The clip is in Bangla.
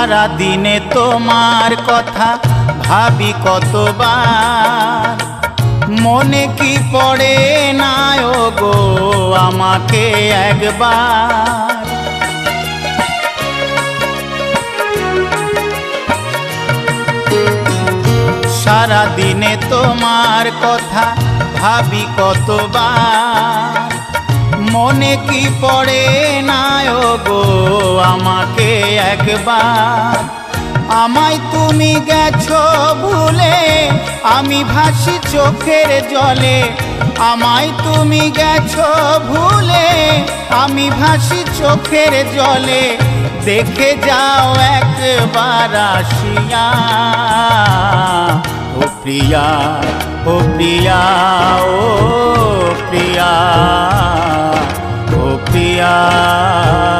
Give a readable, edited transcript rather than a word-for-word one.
সারা দিনে তোমার কথা ভাবি কতবার, মনে কি পড়ে না গো আমাকে একবার। সারা দিনে তোমার কথা ভাবি কতবার, মনে কি পড়ে না গো আমাকে একবার। আমায় তুমি গেছো ভুলে, আমি ভাসি চোখের জলে। আমায় তুমি গেছো ভুলে, আমি ভাসি চোখের জলে। দেখে যাও একবার আসিয়া, ও প্রিয়া, ও প্রিয়া, ও প্রিয়া, ও প্রিয়া।